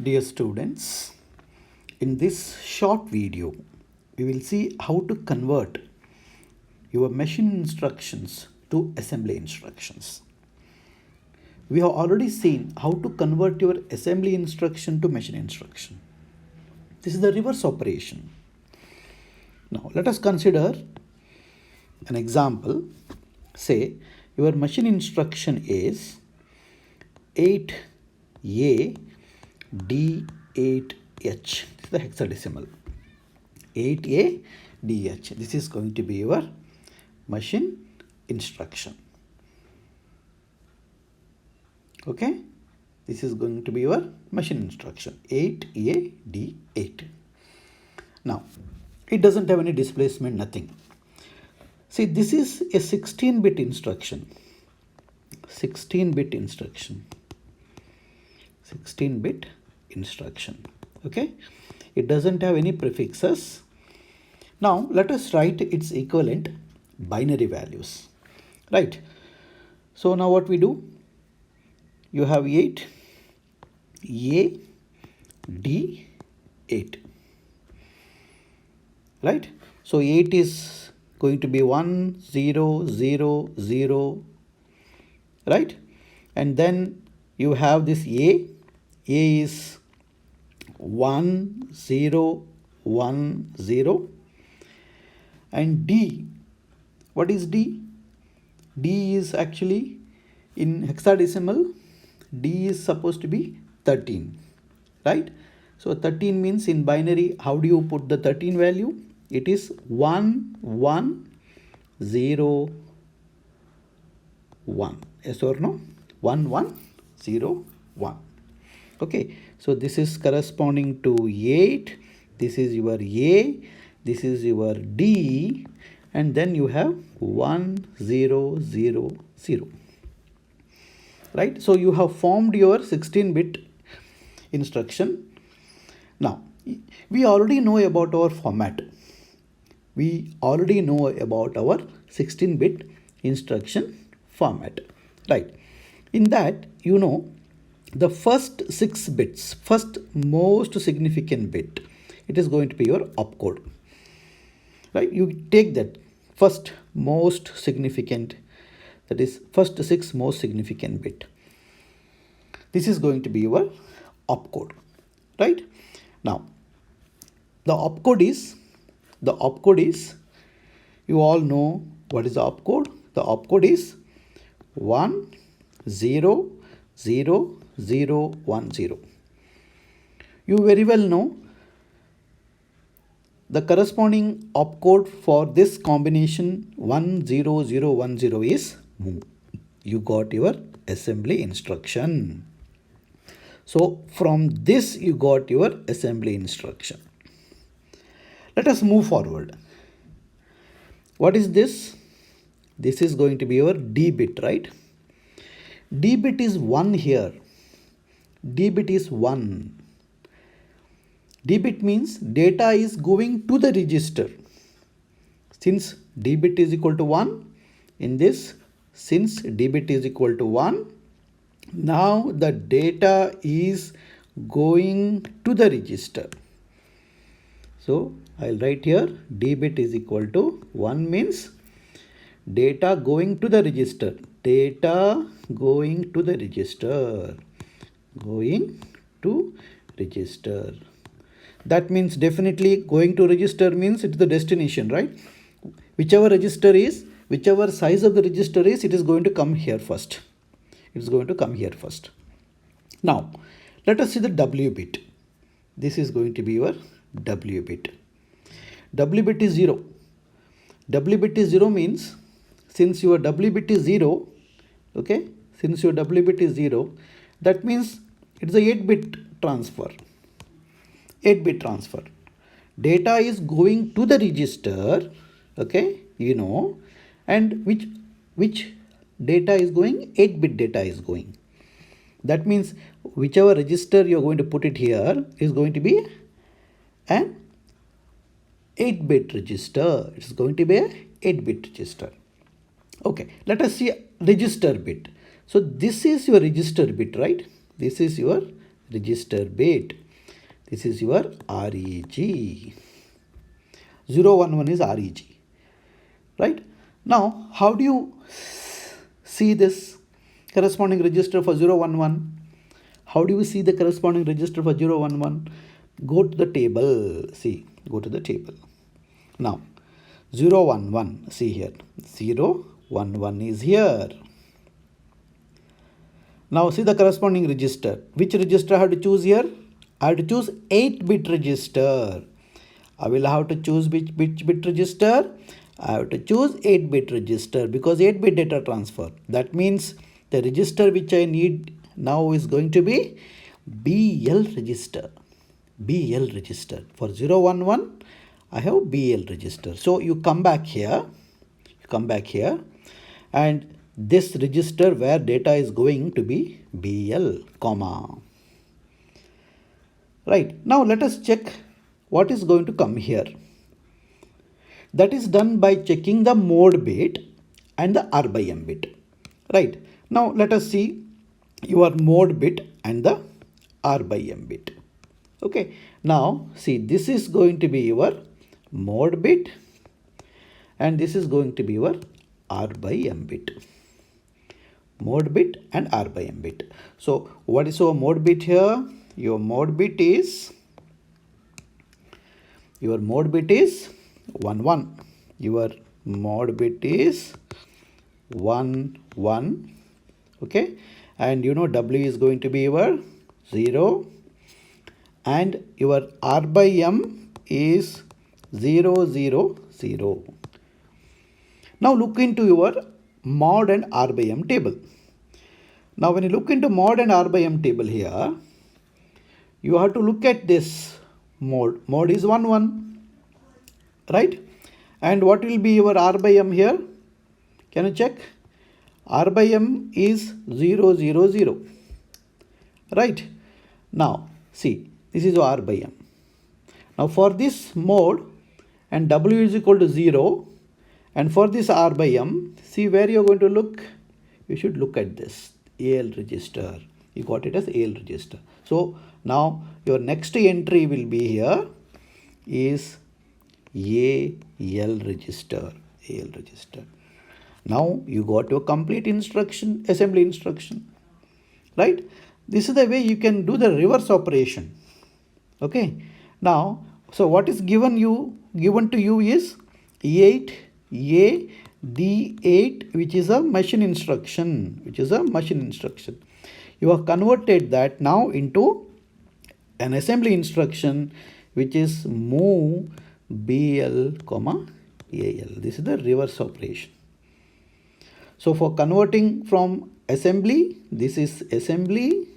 Dear students, in this short video, we will see how to convert your machine instructions to assembly instructions. We have already seen how to convert your assembly instruction to machine instruction. This is the reverse operation. Now, let us consider an example. Say your machine instruction is 8A D8H, this is the hexadecimal. 8A DH. This is going to be your machine instruction. Okay, this is going to be your machine instruction 8A D8. Now, it doesn't have any displacement, nothing. See, this is a 16-bit instruction. 16-bit instruction. 16-bit instruction. Okay, it doesn't have any prefixes. Now let us write its equivalent binary values, right? So now what we do, you have 8 A D 8, right? So 8 is going to be 1 0 0 0, right? And then you have this A is 1 0 1 0, and D, what is D? D is actually in hexadecimal, D is supposed to be 13, right? So 13 means in binary, how do you put the 13 value? It is 1 1 0 1. Yes or no? 1 1 0 1. Okay, so this is corresponding to 8. This is your A, this is your D, and then you have 1 0 0 0, right? So you have formed your 16-bit instruction. Now we already know about our format. We already know about our 16-bit instruction format, right? In that, you know, the first 6 bits, first most significant bit, it is going to be your opcode, right? You take that first most significant, that is first 6 most significant bit. This is going to be your opcode, right? Now the opcode is, you all know what is the opcode. The opcode is 1 0 0 0 1 0. You very well know the corresponding opcode for this combination 1 0 0 1 0 is move. You got your assembly instruction. So from this you got your assembly instruction. Let us move forward. What is this? This is going to be your D bit, right? D bit is 1 here. D bit is 1. D bit means data is going to the register. Since D bit is equal to 1, in this, since D bit is equal to 1, now the data is going to the register. So I'll write here D bit is equal to 1 means data going to the register. Data going to the register. Going to register. That means definitely going to register means it's the destination, right? Whichever register is, whichever size of the register is, it is going to come here first. It's going to come here first. Now, let us see the W bit. This is going to be your W bit. W bit is 0. W bit is 0 means since your W bit is 0, okay, since your W bit is 0, that means it's a 8-bit transfer. 8-bit transfer. Data is going to the register, okay, you know, and which data is going? 8-bit data is going. That means whichever register you're going to put it here is going to be an 8-bit register. It's going to be a 8-bit register. Okay, let us see register bit. So this is your register bit, right? This is your register bit. This is your REG. 011 is REG. Right? Now, how do you see this corresponding register for 011? How do you see the corresponding register for 011? Go to the table. See, go to the table. Now, 011, see here. 011 is here. Now, see the corresponding register. Which register I have to choose here? I have to choose 8-bit register. I will have to choose which bit register? I have to choose 8-bit register because 8-bit data transfer. That means the register which I need now is going to be BL register. BL register. For 011, I have BL register. So you come back here. And this register where data is going to be BL, comma. Right. Now let us check what is going to come here. That is done by checking the mode bit and the R by M bit. Right. Now let us see your mode bit and the R by M bit. Okay. Now see, this is going to be your mode bit and this is going to be your R by M bit. Mode bit and R by M bit. So what is your mode bit here? Your mode bit is 11. Your mode bit is 11. Okay, and you know W is going to be your 0 and your R by M is 0, 0, 0. Now look into your mod and R by M table. Now when you look into mod and R by M table here, you have to look at this mode. Mode is 11, right? And what will be your R by M here? Can you check? R by M is 0, 0, 0. Right? Now, see, this is R by M. Now for this mode and W is equal to 0 and for this R by M, see where you are going to look? You should look at this AL register. You got it as AL register. So now your next entry will be here is AL register. AL register. Now you got your complete instruction, assembly instruction. Right? This is the way you can do the reverse operation. Okay. Now, so what is given to you is 8A D8, which is a machine instruction. You have converted that now into an assembly instruction, which is move BL, AL. This is the reverse operation. So for converting from assembly, this is assembly.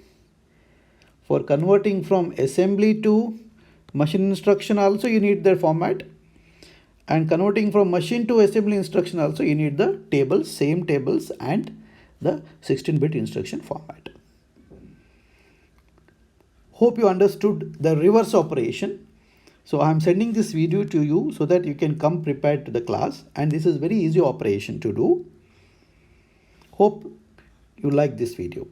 For converting from assembly to machine instruction also you need the format. And converting from machine to assembly instruction also you need the tables, same tables and the 16-bit instruction format. Hope you understood the reverse operation. So I am sending this video to you so that you can come prepared to the class, and this is very easy operation to do. Hope you like this video.